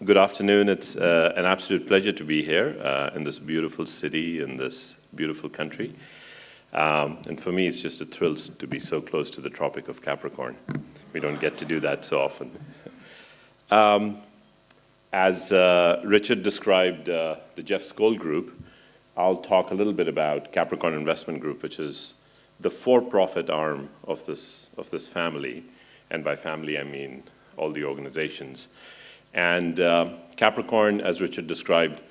good afternoon. It's an absolute pleasure to be here in this beautiful city, in this beautiful country. And for me, it's just a thrill to be so close to the Tropic of Capricorn. We don't get to do that so often. As Richard described the Jeff Skoll Group, I'll talk a little bit about Capricorn Investment Group, which is the for-profit arm of this family. And by family, I mean all the organizations. And Capricorn, as Richard described,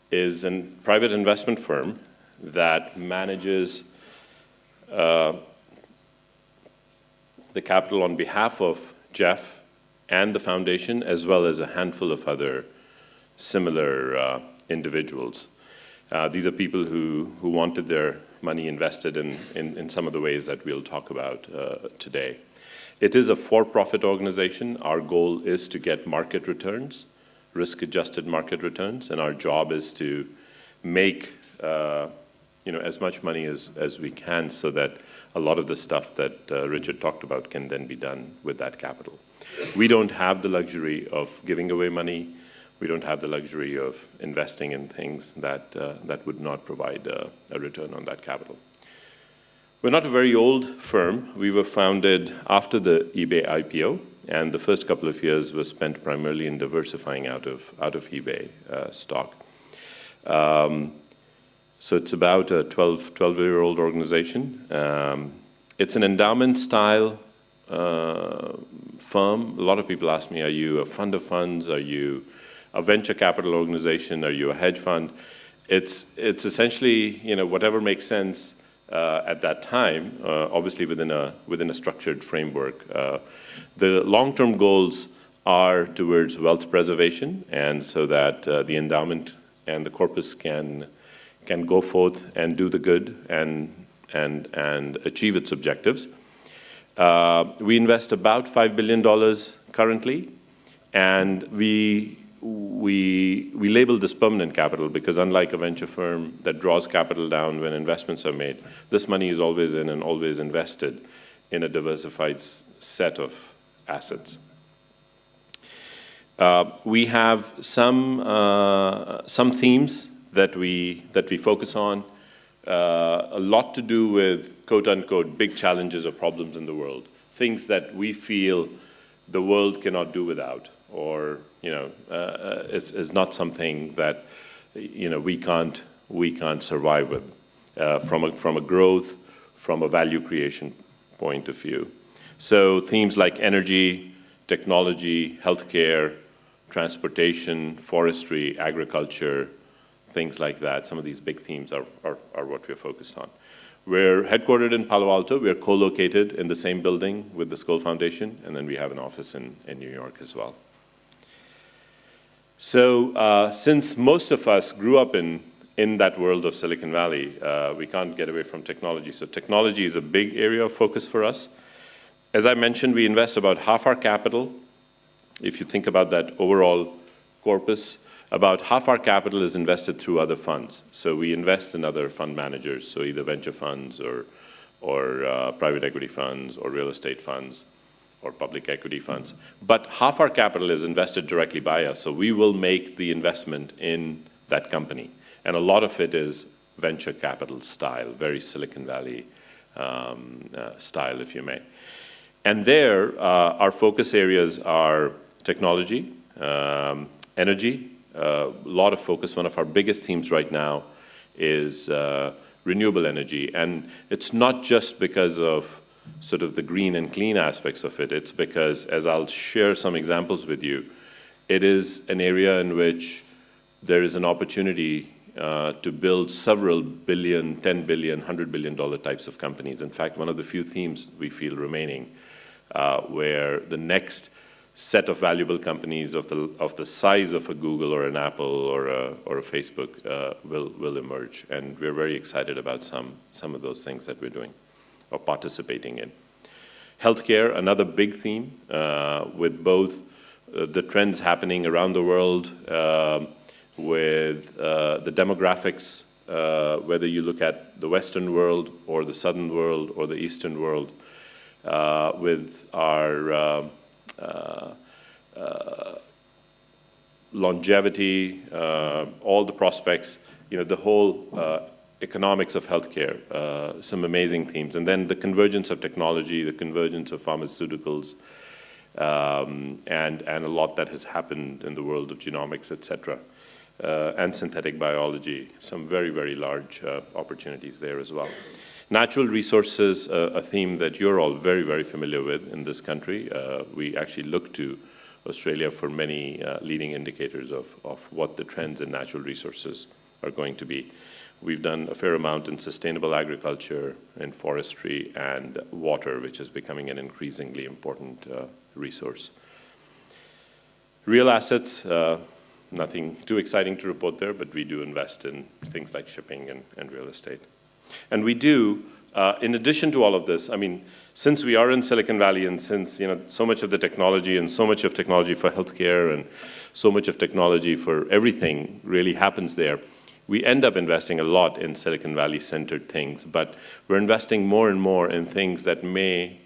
is a private investment firm that manages the capital on behalf of Jeff and the foundation, as well as a handful of other similar individuals. These are people who wanted their money invested in some of the ways that we'll talk about today. It is a for-profit organization. Our goal is to get market returns, risk-adjusted market returns, and our job is to make as much money as we can so that a lot of the stuff that Richard talked about can then be done with that capital. We don't have the luxury of giving away money. We don't have the luxury of investing in things that would not provide a return on that capital. We're not a very old firm. We were founded after the eBay IPO, and the first couple of years was spent primarily in diversifying out of eBay stock. So it's about a 12-year-old organization. It's an endowment-style firm. A lot of people ask me, are you a fund of funds? Are you a venture capital organization? Are you a hedge fund? It's essentially whatever makes sense at that time, obviously within a structured framework. The long-term goals are towards wealth preservation, and so that the endowment and the corpus can go forth and do the good and achieve its objectives. We invest about $5 billion currently, and we label this permanent capital because unlike a venture firm that draws capital down when investments are made, this money is always in and always invested in a diversified set of assets. We have some themes that we focus on, a lot to do with quote-unquote big challenges or problems in the world, things that we feel the world cannot do without, or is not something that we can't survive with from a growth, from a value creation point of view. So themes like energy, technology, healthcare, transportation, forestry, agriculture, things like that. Some of these big themes are what we're focused on. We're headquartered in Palo Alto. We're co-located in the same building with the Skoll Foundation, and then we have an office in New York as well. So since most of us grew up in that world of Silicon Valley, we can't get away from technology. So technology is a big area of focus for us. As I mentioned, we invest about half our capital. If you think about that overall corpus, about half our capital is invested through other funds. So we invest in other fund managers, so either venture funds or private equity funds or real estate funds or public equity funds. But half our capital is invested directly by us, so we will make the investment in that company. And a lot of it is venture capital style, very Silicon Valley style, if you may. And there, our focus areas are technology, energy, a lot of focus. One of our biggest themes right now is renewable energy. And it's not just because of sort of the green and clean aspects of it. It's because, as I'll share some examples with you, it is an area in which there is an opportunity to build several billion, $10 billion, $100 billion types of companies. In fact, one of the few themes we feel remaining where the next set of valuable companies of the size of a Google or an Apple or a Facebook will emerge. And we're very excited about some of those things that we're doing or participating in. Healthcare, another big theme with both the trends happening around the world, with the demographics, whether you look at the Western world or the Southern world or the Eastern world, with our longevity, all the prospects, the whole economics of healthcare, some amazing themes. And then the convergence of technology, the convergence of pharmaceuticals, and a lot that has happened in the world of genomics, et cetera, and synthetic biology, some very, very large opportunities there as well. Natural resources, a theme that you're all very, very familiar with in this country. We actually look to Australia for many leading indicators of what the trends in natural resources are going to be. We've done a fair amount in sustainable agriculture, in forestry, and water, which is becoming an increasingly important resource. Real assets, nothing too exciting to report there, but we do invest in things like shipping and real estate. And we do, in addition to all of this, I mean, since we are in Silicon Valley and since so much of the technology and so much of technology for healthcare and so much of technology for everything really happens there, we end up investing a lot in Silicon Valley-centered things, but we're investing more and more in things that may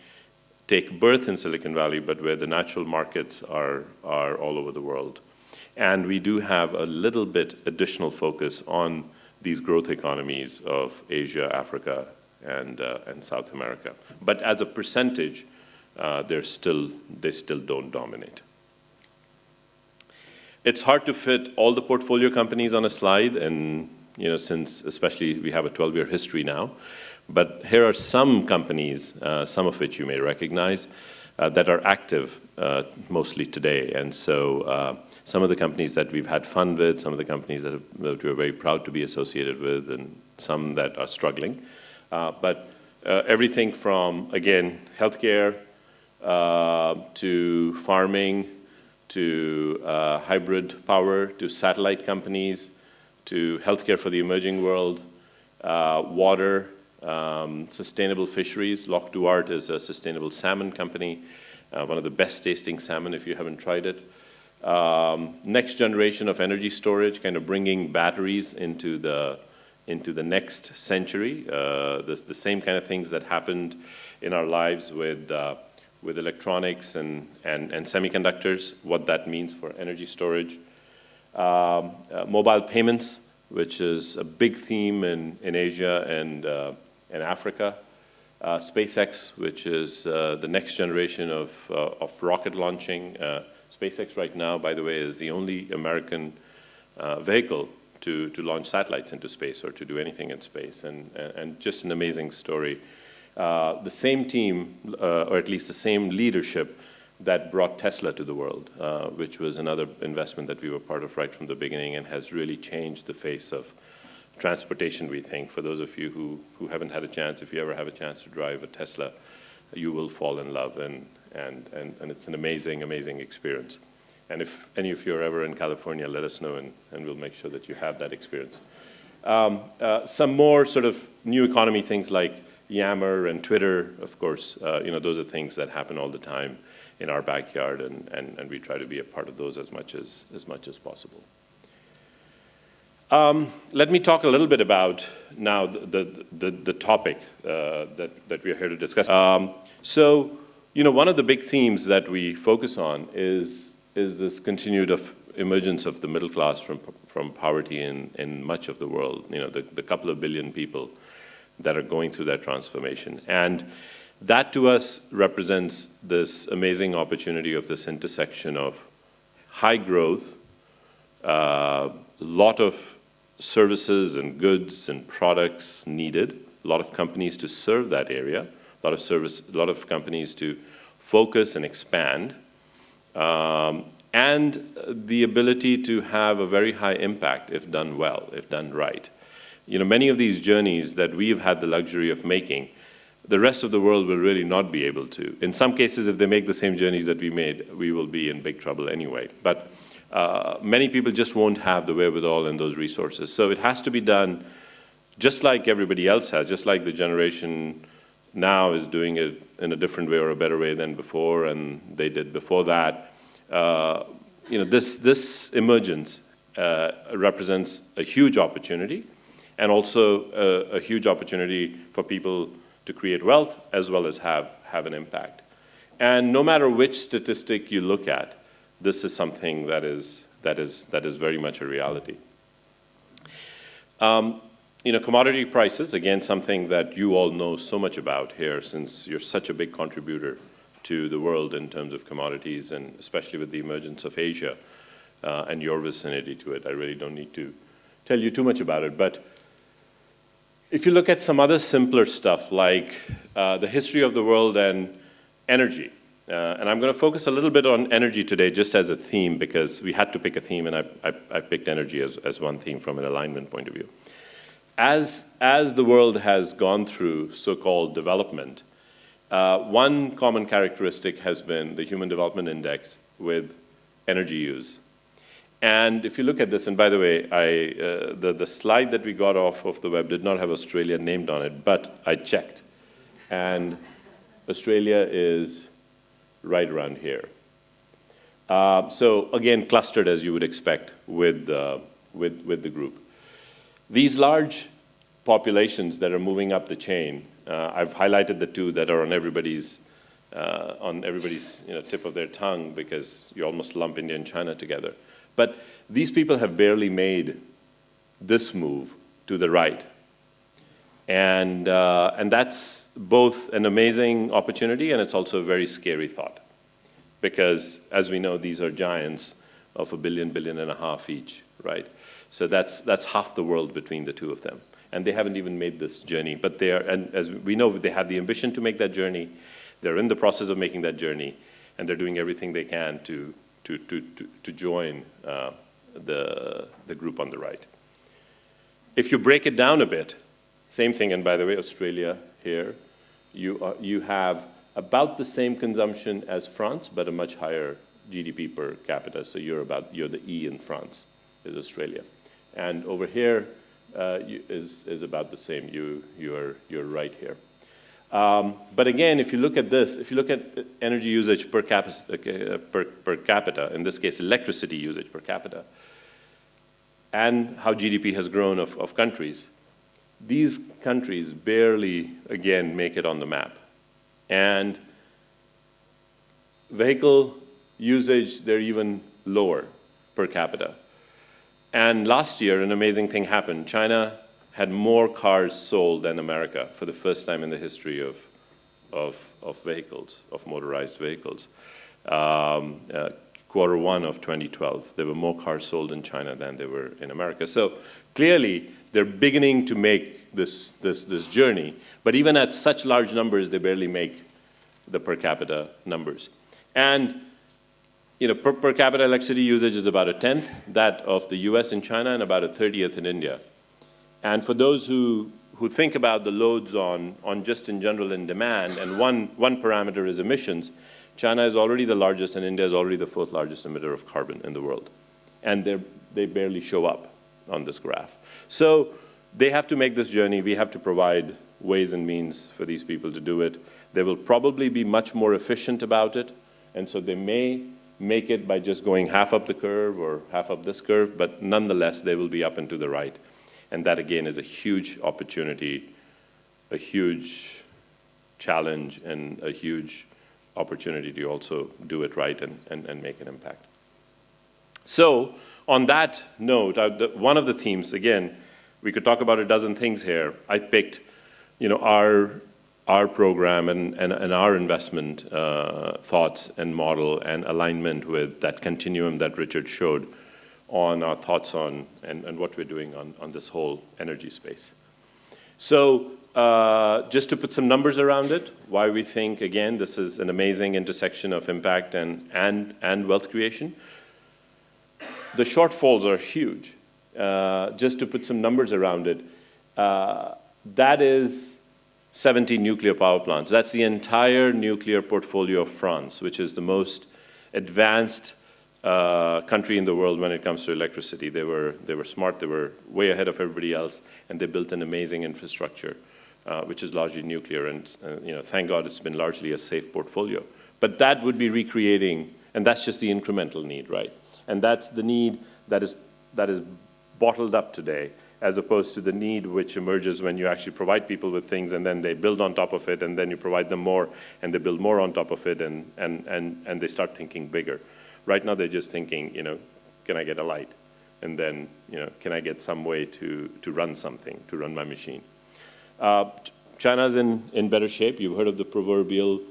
take birth in Silicon Valley, but where the natural markets are all over the world. And we do have a little bit additional focus on these growth economies of Asia, Africa, and South America. But as a percentage, they still don't dominate. It's hard to fit all the portfolio companies on a slide, and since especially we have a 12-year history now. But here are some companies, some of which you may recognize, that are active mostly today. And so some of the companies that we've had fun with, some of the companies that we're very proud to be associated with, and some that are struggling. But everything from, again, healthcare to farming, to hybrid power, to satellite companies, to healthcare for the emerging world, water, sustainable fisheries. Loch Duart is a sustainable salmon company, one of the best tasting salmon if you haven't tried it. Next generation of energy storage, kind of bringing batteries into the next century. The same kind of things that happened in our lives with electronics and semiconductors, what that means for energy storage. Mobile payments, which is a big theme in Asia and Africa. SpaceX, which is the next generation of rocket launching. SpaceX right now, by the way, is the only American vehicle to launch satellites into space or to do anything in space, and just an amazing story. The same team, or at least the same leadership that brought Tesla to the world, which was another investment that we were part of right from the beginning and has really changed the face of transportation, we think. For those of you who haven't had a chance, if you ever have a chance to drive a Tesla, you will fall in love, and it's an amazing, amazing experience. And if any of you are ever in California, let us know, and we'll make sure that you have that experience. Some more sort of new economy things like Yammer and Twitter, of course, those are things that happen all the time in our backyard, and we try to be a part of those as much as possible. Let me talk a little bit about now the topic that we are here to discuss. So, one of the big themes that we focus on is this continued emergence of the middle class from poverty in much of the world. The couple of billion people that are going through that transformation. And that to us represents this amazing opportunity of this intersection of high growth, lot of services and goods and products needed, a lot of companies to serve that area, a lot of companies to focus and expand, and the ability to have a very high impact if done well, if done right. Many of these journeys that we've had the luxury of making, the rest of the world will really not be able to. In some cases, if they make the same journeys that we made, we will be in big trouble anyway. But many people just won't have the wherewithal and those resources. So it has to be done just like everybody else has, just like the generation now is doing it in a different way or a better way than before, and they did before that. This emergence represents a huge opportunity, and also a huge opportunity for people to create wealth as well as have an impact. And no matter which statistic you look at, this is something that is that is very much a reality. Commodity prices, again, something that you all know so much about here, since you're such a big contributor to the world in terms of commodities, and especially with the emergence of Asia and your vicinity to it. I really don't need to tell you too much about it. But if you look at some other simpler stuff, like the history of the world and energy, and I'm going to focus a little bit on energy today just as a theme, because we had to pick a theme, and I picked energy as one theme from an alignment point of view. As the world has gone through so-called development, one common characteristic has been the Human Development Index with energy use. And if you look at this, and by the way, the slide that we got off of the web did not have Australia named on it, but I checked. And Australia is right around here. So again, clustered as you would expect with the group. These large populations that are moving up the chain, I've highlighted the two that are on everybody's tip of their tongue, because you almost lump India and China together. But these people have barely made this move to the right. And that's both an amazing opportunity, and it's also a very scary thought. Because, as we know, these are giants of $1 billion, $1.5 billion each, right? So that's half the world between the two of them. And they haven't even made this journey. But they are, and as we know, they have the ambition to make that journey. They're in the process of making that journey, and they're doing everything they can to join the group on the right. If you break it down a bit, same thing, and by the way, Australia here, you have about the same consumption as France, but a much higher GDP per capita. So you're the E in France, is Australia. And over here is about the same. You're right here. But again, if you look at this, if you look at energy usage per capita, in this case, electricity usage per capita, and how GDP has grown of countries, these countries barely, again, make it on the map. And vehicle usage, they're even lower per capita. And last year, an amazing thing happened. China had more cars sold than America for the first time in the history of vehicles, of motorized vehicles. Q1 of 2012, there were more cars sold in China than there were in America. So clearly, they're beginning to make this journey. But even at such large numbers, they barely make the per capita numbers. And per capita electricity usage is about 1/10 that of the US and China, and about 1/30 in India. And for those who think about the loads on just in general in demand, and one parameter is emissions, China is already the largest, and India is already the 4th largest emitter of carbon in the world. And they barely show up on this graph. So they have to make this journey. We have to provide ways and means for these people to do it. They will probably be much more efficient about it. And so they may make it by just going half up the curve or half up this curve, but nonetheless, they will be up and to the right. And that, again, is a huge opportunity, a huge challenge, and a huge opportunity to also do it right and make an impact. So on that note, one of the themes, again, we could talk about a dozen things here. I picked our program and our investment thoughts and model and alignment with that continuum that Richard showed on our thoughts on and what we're doing on this whole energy space. So just to put some numbers around it, why we think, again, this is an amazing intersection of impact and wealth creation. The shortfalls are huge. Just to put some numbers around it, that is 70 nuclear power plants. That's the entire nuclear portfolio of France, which is the most advanced country in the world when it comes to electricity. They were smart, they were way ahead of everybody else, and they built an amazing infrastructure, which is largely nuclear, and thank God it's been largely a safe portfolio. But that would be recreating, and that's just the incremental need, right? And that's the need that is bottled up today, as opposed to the need which emerges when you actually provide people with things, and then they build on top of it, and then you provide them more, and they build more on top of it, and they start thinking bigger. Right now, they're just thinking, can I get a light? And then, can I get some way to run something, to run my machine? China's in better shape. You've heard of the proverbial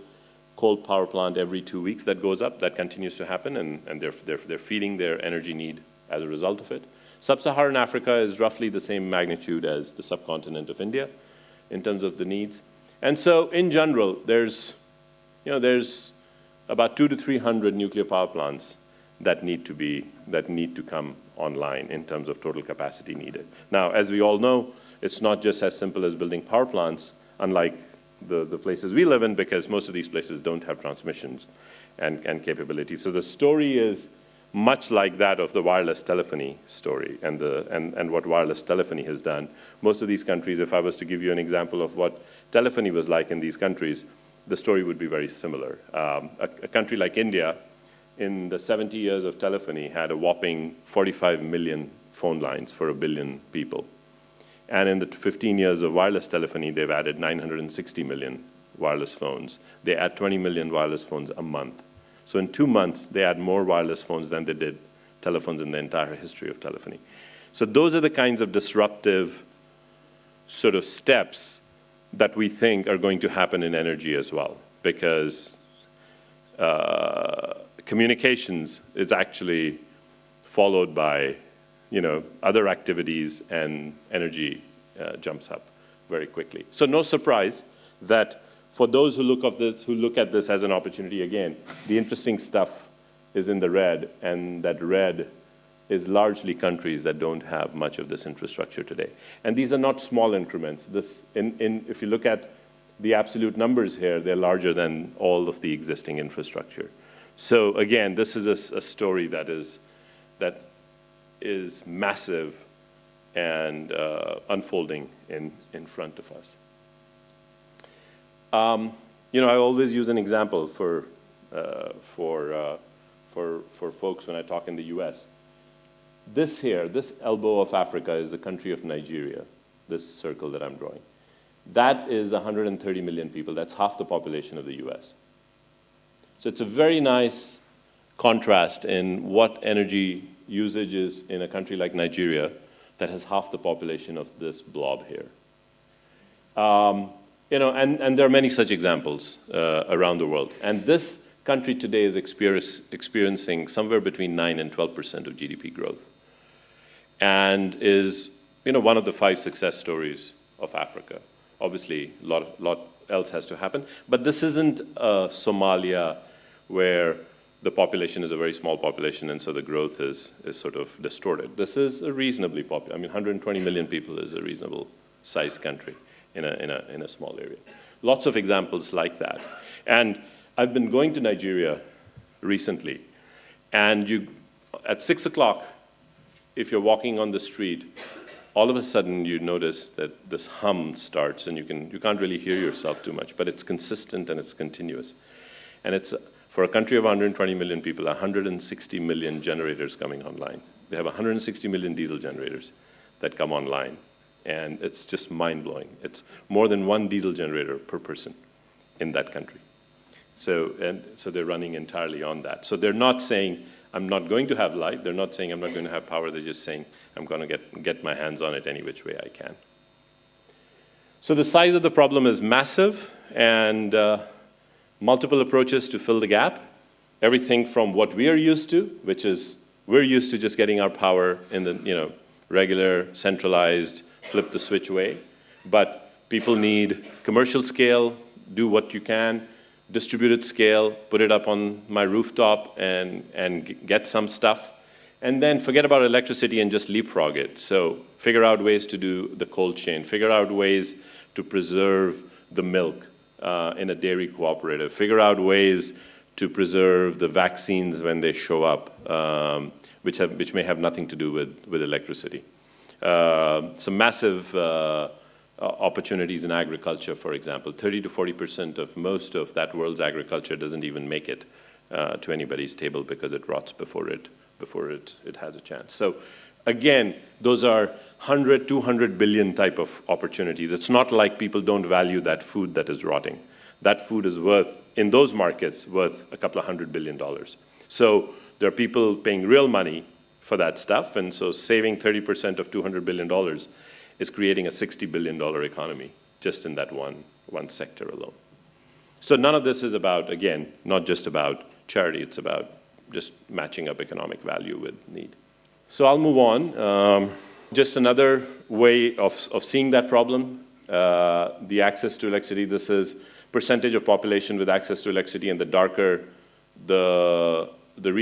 coal power plant every 2 weeks that goes up. That continues to happen, and they're feeding their energy need as a result of it. Sub-Saharan Africa is roughly the same magnitude as the subcontinent of India in terms of the needs. And so in general, there's about 200 to 300 nuclear power plants that need to come online in terms of total capacity needed. Now, as we all know, it's not just as simple as building power plants, unlike the places we live in, because most of these places don't have transmissions and capabilities. So the story is much like that of the wireless telephony story and what wireless telephony has done. Most of these countries, if I was to give you an example of what telephony was like in these countries, the story would be very similar. A country like India, in the 70 years of telephony, had a whopping 45 million phone lines for 1 billion people. And in the 15 years of wireless telephony, they've added 960 million wireless phones. They add 20 million wireless phones a month. So in 2 months, they add more wireless phones than they did telephones in the entire history of telephony. So those are the kinds of disruptive sort of steps that we think are going to happen in energy as well, because communications is actually followed by other activities, and energy jumps up very quickly. So no surprise that for those who look at this as an opportunity, again, the interesting stuff is in the red, and that red is largely countries that don't have much of this infrastructure today. And these are not small increments. If you look at the absolute numbers here, they're larger than all of the existing infrastructure. So again, this is a story that is massive and unfolding in front of us. I always use an example for folks when I talk in the U.S. This elbow of Africa is the country of Nigeria, this circle that I'm drawing. That is 130 million people. That's half the population of the U.S. So it's a very nice contrast in what energy usage is in a country like Nigeria that has half the population of this blob here. And there are many such examples around the world. And this country today is experiencing somewhere between 9 and 12% of GDP growth, and is one of the 5 success stories of Africa. Obviously, a lot else has to happen, but this isn't Somalia, where the population is a very small population, and so the growth is sort of distorted. This is a reasonably popular. 120 million people is a reasonable sized country in a small area. Lots of examples like that. And I've been going to Nigeria recently, and at 6 o'clock, if you're walking on the street, all of a sudden you notice that this hum starts, and you can't really hear yourself too much, but it's consistent and it's continuous. And it's, for a country of 120 million people, 160 million generators coming online. They have 160 million diesel generators that come online, and it's just mind-blowing. It's more than 1 diesel generator per person in that country. So they're running entirely on that. So they're not saying, I'm not going to have light. They're not saying, I'm not going to have power. They're just saying, I'm going to get my hands on it any which way I can. So the size of the problem is massive, and multiple approaches to fill the gap. Everything from what we are used to, which is we're used to just getting our power in the regular, centralized, flip the switch way. But people need commercial scale, do what you can, distributed scale, put it up on my rooftop and get some stuff. And then forget about electricity and just leapfrog it. So figure out ways to do the cold chain, figure out ways to preserve the milk in a dairy cooperative, figure out ways to preserve the vaccines when they show up, which may have nothing to do with electricity. Some massive opportunities in agriculture, for example. 30 to 40% of most of that world's agriculture doesn't even make it to anybody's table because it rots before it has a chance. So again, those are 100, 200 billion type of opportunities. It's not like people don't value that food that is rotting. That food is worth, in those markets, worth a couple of $100 billion. So there are people paying real money for that stuff. And so saving 30% of $200 billion is creating a $60 billion economy just in that one sector alone. So none of this is about, again, not just about charity, it's about just matching up economic value with need. So I'll move on. Just another way of seeing that problem, the access to electricity. This is percentage of population with access to electricity, and the darker the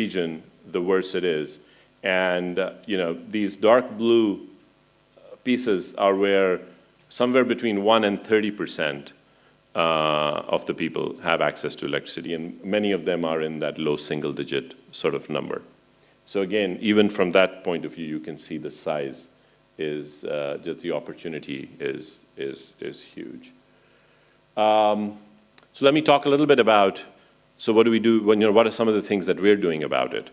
region, the worse it is. And these dark blue pieces are where somewhere between 1 and 30% of the people have access to electricity, and many of them are in that low single-digit sort of number. So again, even from that point of view, you can see the size is just the opportunity is huge. So let me talk a little bit about, so what do we do, what are some of the things that we're doing about it?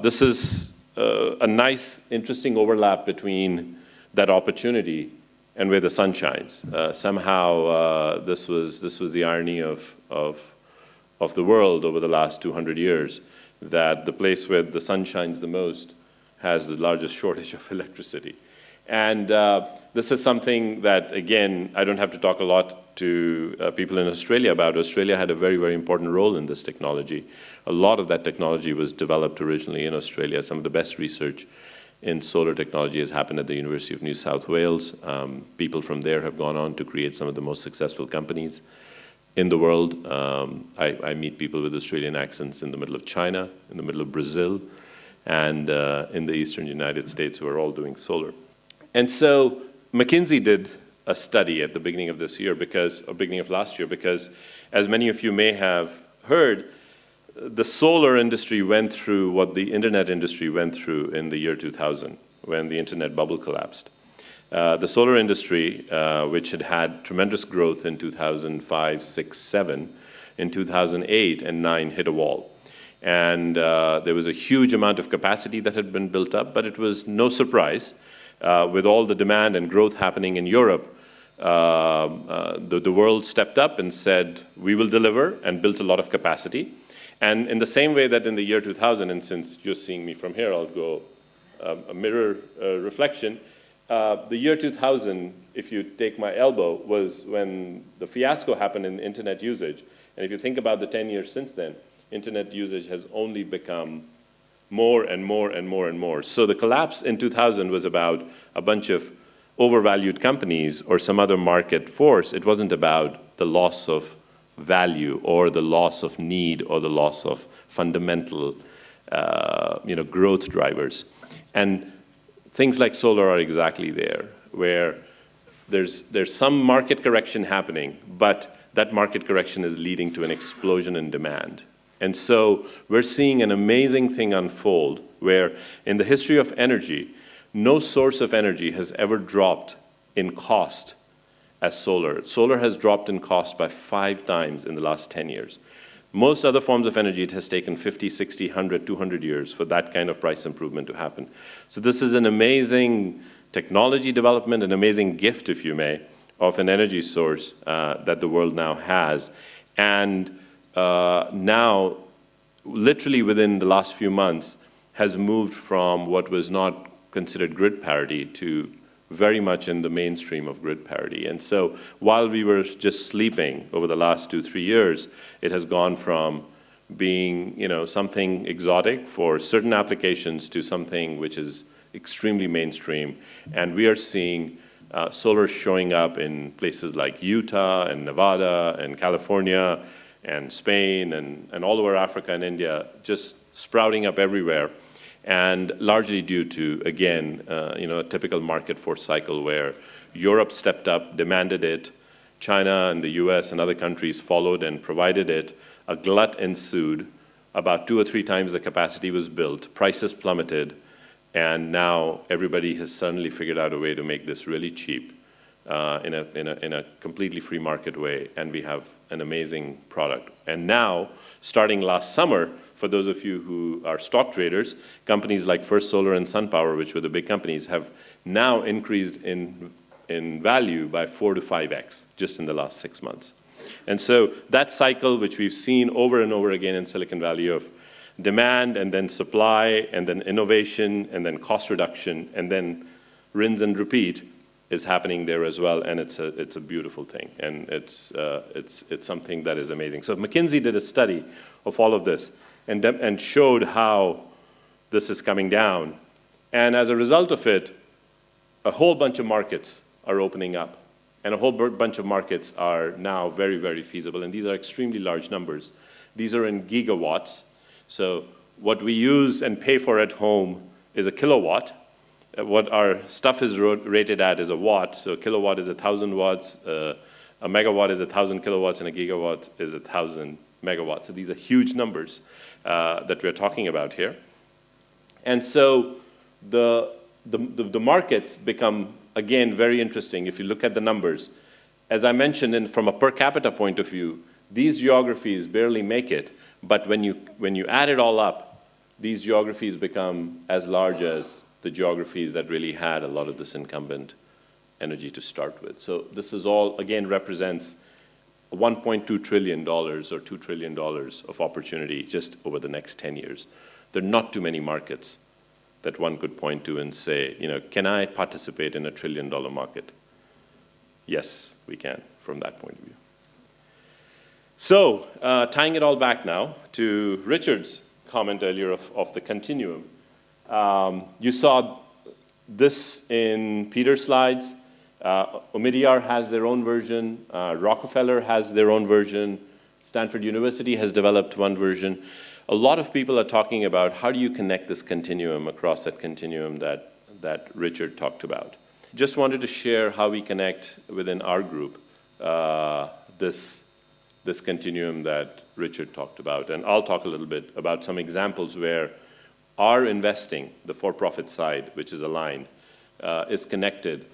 This is a nice, interesting overlap between that opportunity and where the sun shines. Somehow, this was the irony of the world over the last 200 years, that the place where the sun shines the most has the largest shortage of electricity. And this is something that, again, I don't have to talk a lot to people in Australia about. Australia had a very, very important role in this technology. A lot of that technology was developed originally in Australia. Some of the best research in solar technology has happened at the University of New South Wales. People from there have gone on to create some of the most successful companies in the world. I meet people with Australian accents in the middle of China, in the middle of Brazil, and in the eastern United States who are all doing solar. And so McKinsey did a study at the beginning of this year, beginning of last year, because as many of you may have heard, the solar industry went through what the internet industry went through in the year 2000, when the internet bubble collapsed. The solar industry, which had had tremendous growth in 2005, 6, 7, in 2008 and 9 hit a wall. And there was a huge amount of capacity that had been built up, but it was no surprise. With all the demand and growth happening in Europe, the world stepped up and said, we will deliver, and built a lot of capacity. And in the same way that in the year 2000, and since you're seeing me from here, I'll go a mirror reflection. The year 2000, if you take my elbow, was when the fiasco happened in internet usage. And if you think about the 10 years since then, internet usage has only become more and more and more and more. So the collapse in 2000 was about a bunch of overvalued companies or some other market force. It wasn't about the loss of value or the loss of need or the loss of fundamental growth drivers. And things like solar are exactly there, where there's some market correction happening, but that market correction is leading to an explosion in demand. And so we're seeing an amazing thing unfold where in the history of energy, no source of energy has ever dropped in cost as solar. Solar has dropped in cost by 5 times in the last 10 years. Most other forms of energy, it has taken 50, 60, 100, 200 years for that kind of price improvement to happen. So this is an amazing technology development, an amazing gift, if you may, of an energy source that the world now has. And now, literally within the last few months, has moved from what was not considered grid parity to very much in the mainstream of grid parity. And so while we were just sleeping over the last 2-3 years, it has gone from being something exotic for certain applications to something which is extremely mainstream. And we are seeing solar showing up in places like Utah and Nevada and California and Spain and all over Africa and India, just sprouting up everywhere. And largely due to, again, a typical market force cycle where Europe stepped up, demanded it, China and the US and other countries followed and provided it. A glut ensued. About 2 or 3 times the capacity was built, prices plummeted, and now everybody has suddenly figured out a way to make this really cheap in a completely free market way, and we have an amazing product. And now, starting last summer, for those of you who are stock traders, companies like First Solar and SunPower, which were the big companies, have now increased in value by 4 to 5x just in the last 6 months. And so that cycle, which we've seen over and over again in Silicon Valley of demand, and then supply, and then innovation, and then cost reduction, and then rinse and repeat is happening there as well, and it's a beautiful thing, and it's something that is amazing. So McKinsey did a study of all of this and showed how this is coming down, and as a result of it, a whole bunch of markets are opening up, and a whole bunch of markets are now very, very feasible, and these are extremely large numbers. These are in gigawatts. So what we use and pay for at home is a kilowatt. What our stuff is rated at is a watt. So a kilowatt is 1,000 watts, a megawatt is 1,000 kilowatts, and a gigawatt is 1,000 megawatts. So these are huge numbers that we're talking about here. And so the markets become, again, very interesting if you look at the numbers. As I mentioned, from a per capita point of view, these geographies barely make it, but when you add it all up, these geographies become as large as the geographies that really had a lot of this incumbent energy to start with. So this is all, again, represents $1.2 trillion or $2 trillion of opportunity just over the next 10 years. There are not too many markets that one could point to and say, can I participate in a $1 trillion market? Yes, we can from that point of view. So tying it all back now to Richard's comment earlier of the continuum. You saw this in Peter's slides. Omidyar has their own version. Rockefeller has their own version. Stanford University has developed one version. A lot of people are talking about how do you connect this continuum across that continuum that Richard talked about. Just wanted to share how we connect within our group this continuum that Richard talked about. And I'll talk a little bit about some examples where our investing, the for-profit side, which is aligned, is connected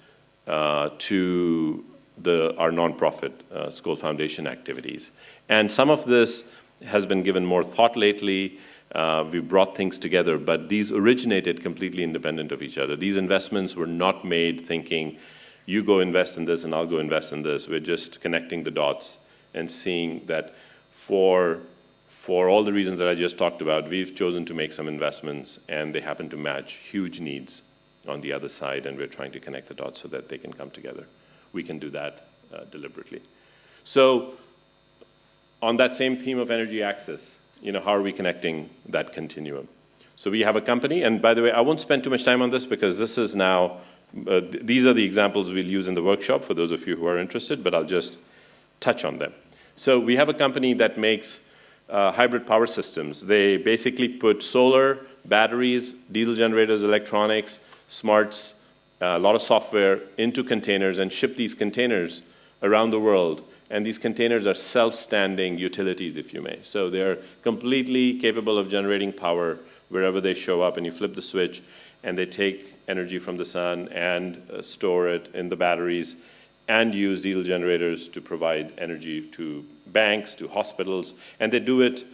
to our nonprofit Skoll Foundation activities. And some of this has been given more thought lately. We brought things together, but these originated completely independent of each other. These investments were not made thinking, you go invest in this and I'll go invest in this. We're just connecting the dots and seeing that for all the reasons that I just talked about, we've chosen to make some investments and they happen to match huge needs on the other side, and we're trying to connect the dots so that they can come together. We can do that deliberately. So on that same theme of energy access, how are we connecting that continuum? So we have a company, and by the way, I won't spend too much time on this because this is now, these are the examples we'll use in the workshop for those of you who are interested, but I'll just touch on them. So we have a company that makes hybrid power systems. They basically put solar, batteries, diesel generators, electronics, smarts, a lot of software into containers and ship these containers around the world. And these containers are self-standing utilities, if you may. So they're completely capable of generating power wherever they show up, and you flip the switch, and they take energy from the sun and store it in the batteries and use diesel generators to provide energy to banks, to hospitals, and they do it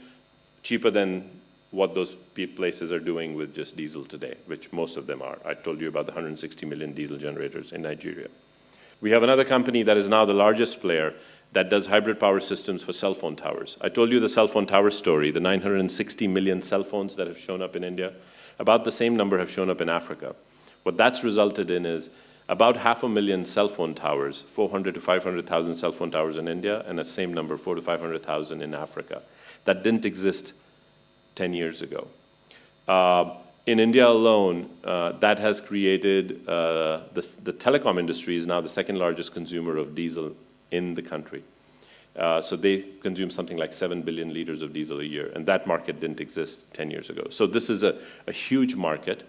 cheaper than what those places are doing with just diesel today, which most of them are. I told you about the 160 million diesel generators in Nigeria. We have another company that is now the largest player that does hybrid power systems for cell phone towers. I told you the cell phone tower story, the 960 million cell phones that have shown up in India. About the same number have shown up in Africa. What that's resulted in is about 500,000 cell phone towers, 400 to 500,000 cell phone towers in India, and that same number, 400 to 500,000 in Africa. That didn't exist 10 years ago. In India alone, that has created, the telecom industry is now the second largest consumer of diesel in the country. So they consume something like 7 billion liters of diesel a year, and that market didn't exist 10 years ago. So this is a huge market.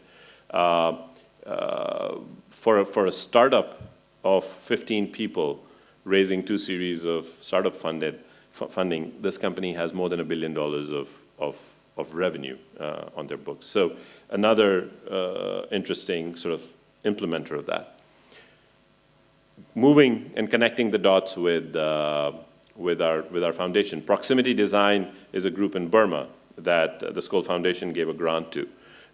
For a startup of 15 people raising 2 series of startup funding, this company has more than $1 billion of revenue on their books. So another interesting sort of implementer of that. Moving and connecting the dots with our foundation. Proximity Design is a group in Burma that the Skoll Foundation gave a grant to.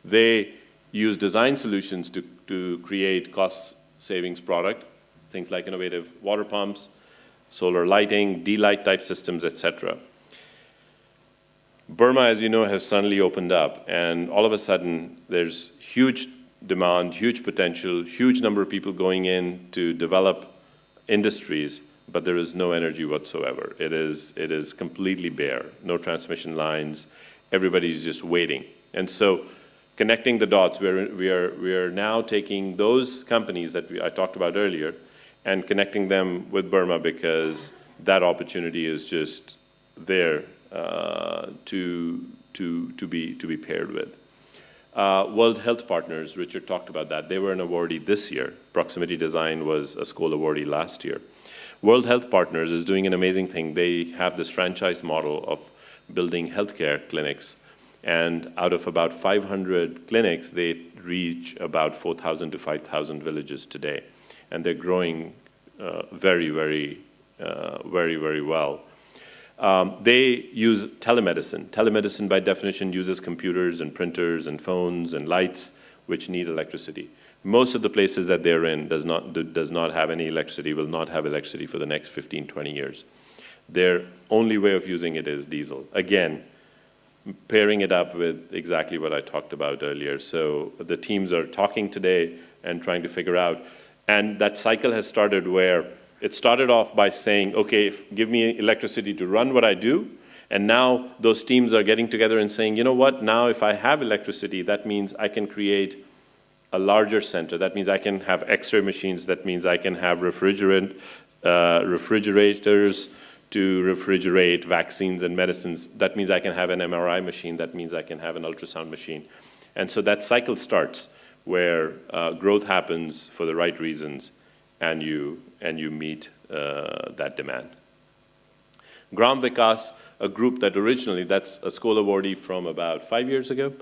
They use design solutions to create cost savings product, things like innovative water pumps, solar lighting, D-light type systems, etc. Burma, as you know, has suddenly opened up, and all of a sudden there's huge demand, huge potential, huge number of people going in to develop industries, but there is no energy whatsoever. It is completely bare, no transmission lines, everybody's just waiting. And so connecting the dots, we are now taking those companies that I talked about earlier and connecting them with Burma, because that opportunity is just there to be paired with. World Health Partners, Richard talked about that. They were an awardee this year. Proximity Design was a Skoll awardee last year. World Health Partners is doing an amazing thing. They have this franchise model of building healthcare clinics. And out of about 500 clinics, they reach about 4,000 to 5,000 villages today. And they're growing very well. They use telemedicine. Telemedicine, by definition, uses computers and printers and phones and lights, which need electricity. Most of the places that they're in does not have any electricity, will not have electricity for the next 15, 20 years. Their only way of using it is diesel. Again, pairing it up with exactly what I talked about earlier. So the teams are talking today and trying to figure out, and that cycle has started where it started off by saying, okay, give me electricity to run what I do, and now those teams are getting together and saying, you know what, now if I have electricity, that means I can create a larger center. That means I can have X-ray machines. That means I can have refrigerators to refrigerate vaccines and medicines. That means I can have an MRI machine. That means I can have an ultrasound machine. And so that cycle starts where growth happens for the right reasons, and you meet that demand. Gram Vikas, a group that originally, that's a Skoll awardee from about 5 years ago.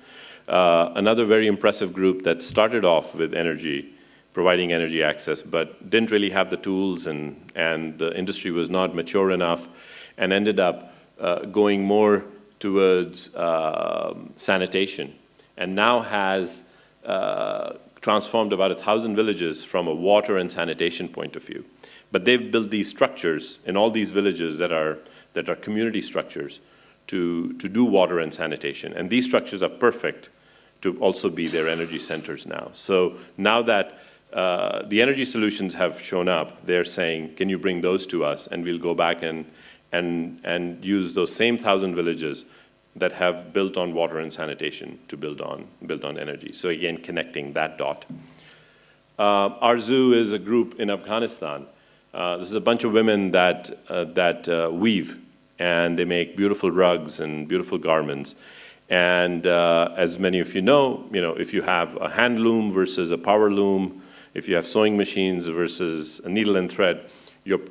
Another very impressive group that started off with energy, providing energy access, but didn't really have the tools, and the industry was not mature enough, and ended up going more towards sanitation, and now has transformed about 1,000 villages from a water and sanitation point of view. But they've built these structures in all these villages that are community structures to do water and sanitation. And these structures are perfect to also be their energy centers now. So now that the energy solutions have shown up, they're saying, can you bring those to us? And we'll go back and use those same 1,000 villages that have built on water and sanitation to build on energy. So again, connecting that dot. Arzu is a group in Afghanistan. This is a bunch of women that weave, and they make beautiful rugs and beautiful garments. And as many of you know, if you have a hand loom versus a power loom, if you have sewing machines versus a needle and thread,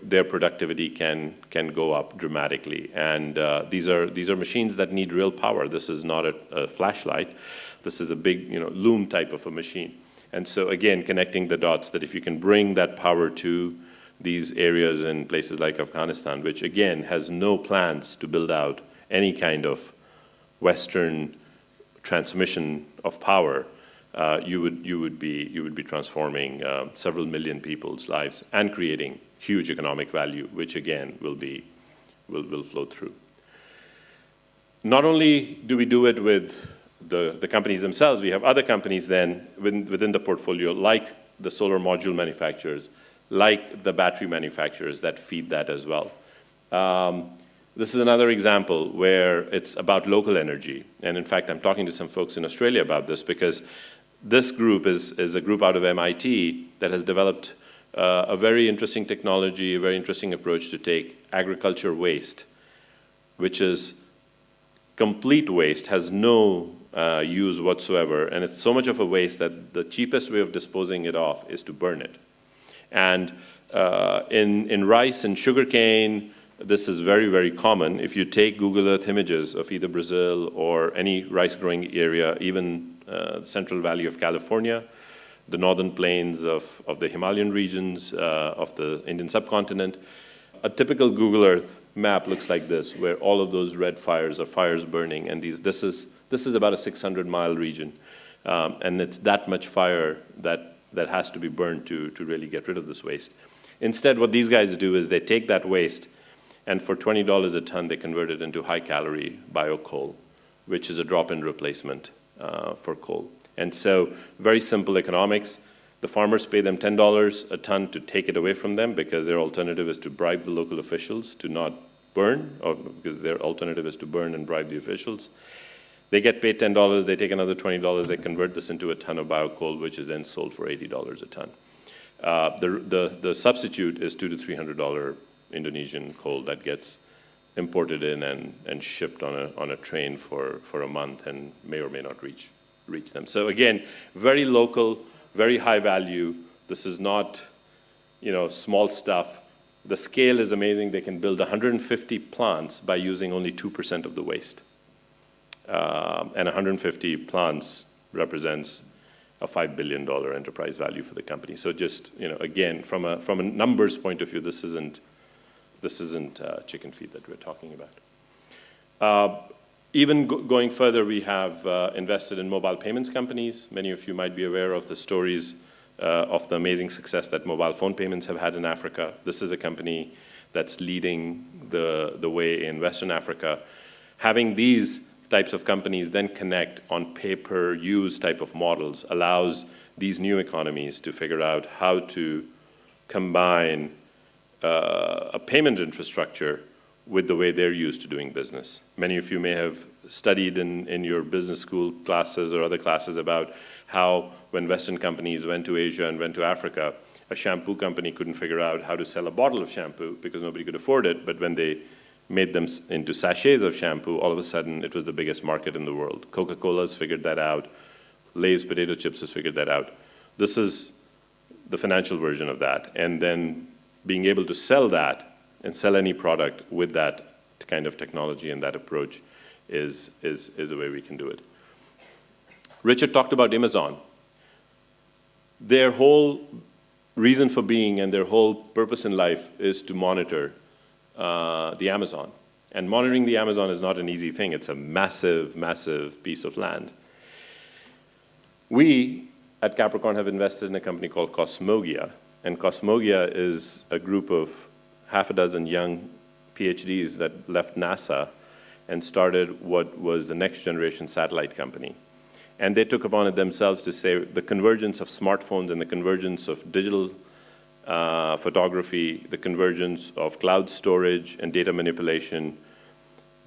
their productivity can go up dramatically. And these are machines that need real power. This is not a flashlight. This is a big loom type of a machine. And so again, connecting the dots, that if you can bring that power to these areas in places like Afghanistan, which again has no plans to build out any kind of Western transmission of power, you would be transforming several million people's lives and creating huge economic value, which again will flow through. Not only do we do it with the companies themselves, we have other companies then within the portfolio, like the solar module manufacturers, like the battery manufacturers that feed that as well. This is another example where it's about local energy. And in fact, I'm talking to some folks in Australia about this, because this group is a group out of MIT that has developed a very interesting technology, a very interesting approach to take agriculture waste, which is complete waste, has no use whatsoever, and it's so much of a waste that the cheapest way of disposing it off is to burn it. And in rice and sugarcane, this is very, very common. If you take Google Earth images of either Brazil or any rice growing area, even the Central Valley of California, the northern plains of the Himalayan regions of the Indian subcontinent, a typical Google Earth map looks like this, where all of those red fires are fires burning, and this is about a 600-mile region, and it's that much fire that has to be burned to really get rid of this waste. Instead, what these guys do is they take that waste, and for $20 a ton, they convert it into high-calorie bio-coal. which is a drop-in replacement for coal. And so very simple economics. The farmers pay them $10 a ton to take it away from them because their alternative is to bribe the local officials to not burn, or because their alternative is to burn and bribe the officials. They get paid $10, they take another $20, they convert this into a ton of biocoal, which is then sold for $80 a ton. The substitute is $200 to $300 Indonesian coal that gets imported in and shipped on a train for a month and may or may not reach them. So again, very local, very high value. This is not, small stuff. The scale is amazing. They can build 150 plants by using only 2% of the waste. And 150 plants represents a $5 billion enterprise value for the company. So just, again, from a numbers point of view, this isn't chicken feed that we're talking about. Even going further, we have invested in mobile payments companies. Many of you might be aware of the stories of the amazing success that mobile phone payments have had in Africa. This is a company that's leading the way in Western Africa. Having these types of companies then connect on pay-per-use type of models allows these new economies to figure out how to combine a payment infrastructure with the way they're used to doing business. Many of you may have studied in your business school classes or other classes about how when Western companies went to Asia and went to Africa, a shampoo company couldn't figure out how to sell a bottle of shampoo because nobody could afford it, but when they made them into sachets of shampoo, all of a sudden it was the biggest market in the world. Coca-Cola's figured that out. Lay's potato chips has figured that out. This is the financial version of that. And then being able to sell that and sell any product with that kind of technology and that approach is a way we can do it. Richard talked about Amazon. Their whole reason for being and their whole purpose in life is to monitor the Amazon. And monitoring the Amazon is not an easy thing. It's a massive, massive piece of land. We at Capricorn have invested in a company called Cosmo Gear. And Cosmo Gear is a group of half a dozen young PhDs that left NASA and started what was the next generation satellite company. And they took upon it themselves to say the convergence of smartphones and the convergence of digital photography, the convergence of cloud storage and data manipulation,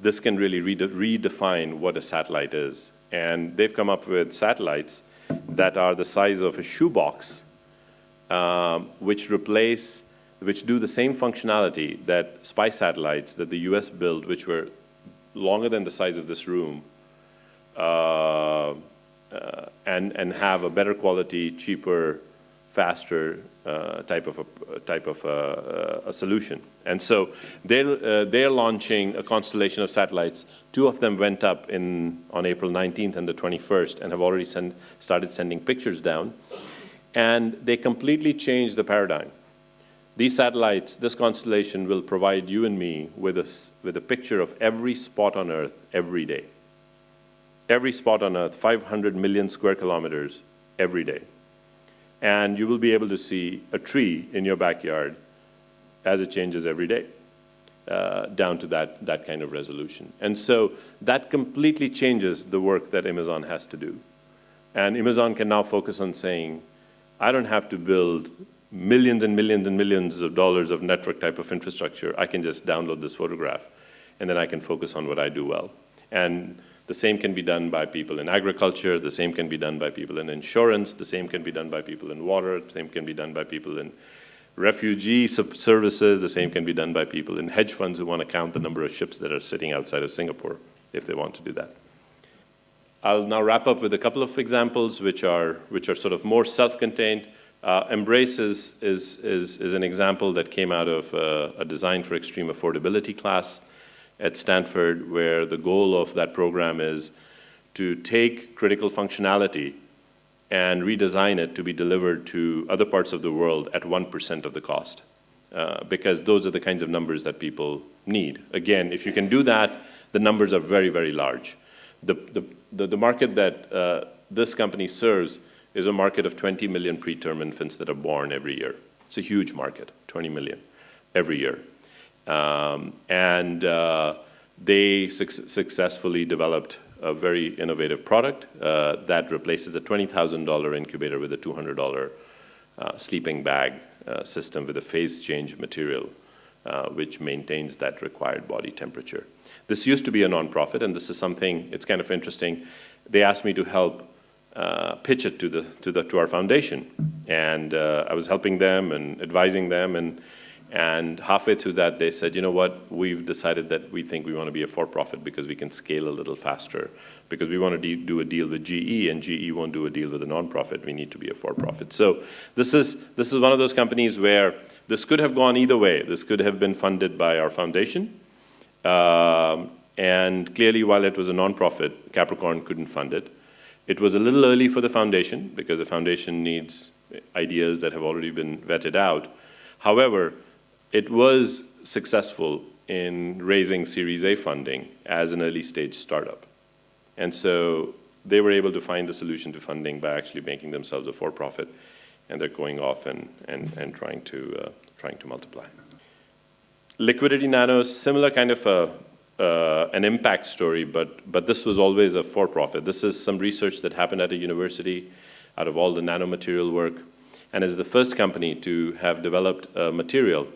this can really redefine what a satellite is. And they've come up with satellites that are the size of a shoebox, which do the same functionality that spy satellites that the US built, which were longer than the size of this room, and have a better quality, cheaper, faster type of a solution. And so they're launching a constellation of satellites. 2 of them went up on April 19th and the 21st and have already started sending pictures down. And they completely changed the paradigm. These satellites, this constellation will provide you and me with a picture of every spot on Earth every day. Every spot on Earth, 500 million square kilometers every day. And you will be able to see a tree in your backyard as it changes every day, down to that kind of resolution. And so that completely changes the work that Amazon has to do. And Amazon can now focus on saying, I don't have to build millions and millions and millions of dollars of network type of infrastructure. I can just download this photograph, and then I can focus on what I do well. And the same can be done by people in agriculture, the same can be done by people in insurance, the same can be done by people in water, the same can be done by people in refugee services, the same can be done by people in hedge funds who want to count the number of ships that are sitting outside of Singapore, if they want to do that. I'll now wrap up with a couple of examples which are sort of more self-contained. Embrace is an example that came out of a design for extreme affordability class at Stanford, where the goal of that program is to take critical functionality and redesign it to be delivered to other parts of the world at 1% of the cost, because those are the kinds of numbers that people need. Again, if you can do that, the numbers are very, very large. The market that this company serves is a market of 20 million preterm infants that are born every year. It's a huge market, 20 million every year. They successfully developed a very innovative product that replaces a $20,000 incubator with a $200 sleeping bag system with a phase change material, which maintains that required body temperature. This used to be a nonprofit, and this is something, it's kind of interesting. They asked me to help pitch it to our foundation, and I was helping them and advising them, and halfway through that they said, you know what, we've decided that we think we want to be a for-profit because we can scale a little faster, because we want to do a deal with GE, and GE won't do a deal with a nonprofit. We need to be a for-profit. So this is one of those companies where this could have gone either way. This could have been funded by our foundation, and clearly while it was a nonprofit, Capricorn couldn't fund it. It was a little early for the foundation because the foundation needs ideas that have already been vetted out. However, it was successful in raising Series A funding as an early stage startup. And so they were able to find the solution to funding by actually making themselves a for-profit, and they're going off and trying to multiply. Liquidity Nanos, similar kind of an impact story, but this was always a for-profit. This is some research that happened at a university out of all the nanomaterial work, and is the first company to have developed a material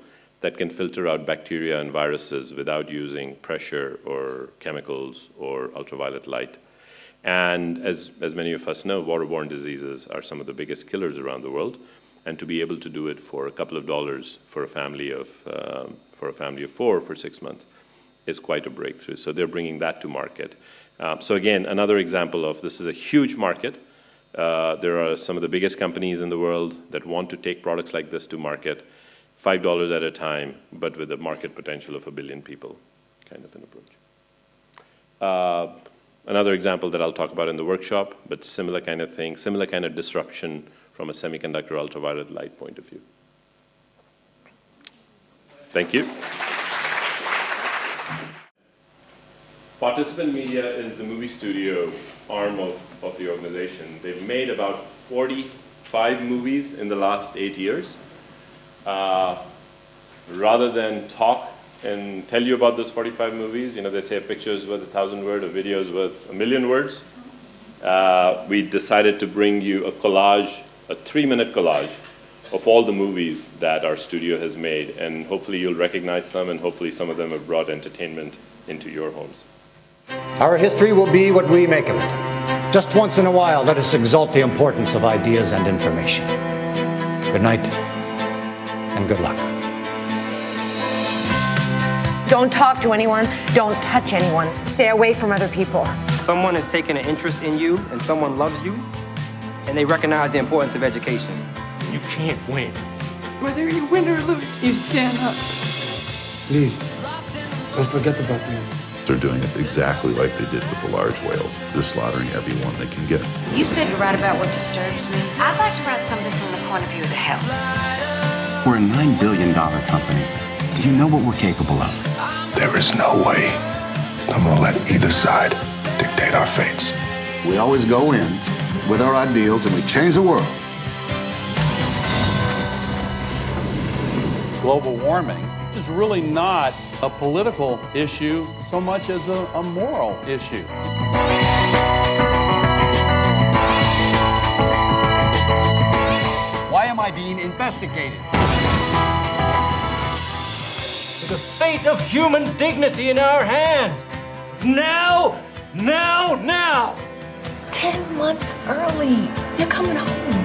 that can filter out bacteria and viruses without using pressure or chemicals or ultraviolet light. And as many of us know, waterborne diseases are some of the biggest killers around the world, and to be able to do it for a couple of dollars for a family of 4 for 6 months is quite a breakthrough. So they're bringing that to market. So again, another example of this is a huge market. There are some of the biggest companies in the world that want to take products like this to market, $5 at a time, but with a market potential of 1 billion people, kind of an approach. Another example that I'll talk about in the workshop, but similar kind of thing, similar kind of disruption from a semiconductor ultraviolet light point of view. Thank you. Participant Media is the movie studio arm of the organization. They've made about 45 movies in the last 8 years. Rather than talk and tell you about those 45 movies, you know, they say a picture is worth 1,000 words, a video is worth 1,000,000 words. We decided to bring you a collage, a 3-minute collage of all the movies that our studio has made, and hopefully you'll recognize some, and hopefully some of them have brought entertainment into your homes. Our history will be what we make of it. Just once in a while, let us exalt the importance of ideas and information. Good night, and good luck. Don't talk to anyone. Don't touch anyone. Stay away from other people. Someone has taken an interest in you, and someone loves you, and they recognize the importance of education. You can't win. Whether you win or lose, you stand up. Please, don't forget about me. They're doing it exactly like they did with the large whales. They're slaughtering everyone they can get. You said to write about what disturbs me. I'd like to write something from the point of view of the health. We're a $9 billion company. Do you know what we're capable of? There is no way I'm gonna let either side dictate our fates. We always go in with our ideals and we change the world. Global warming is really not a political issue so much as a moral issue. Why am I being investigated? The fate of human dignity in our hands. Now, now, now. 10 months early. You're coming home.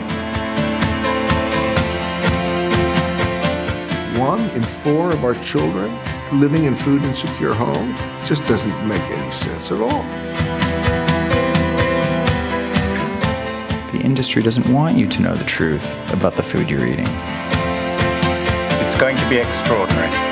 1 in 4 of our children living in food insecure homes. It just doesn't make any sense at all. The industry doesn't want you to know the truth about the food you're eating. It's going to be extraordinary.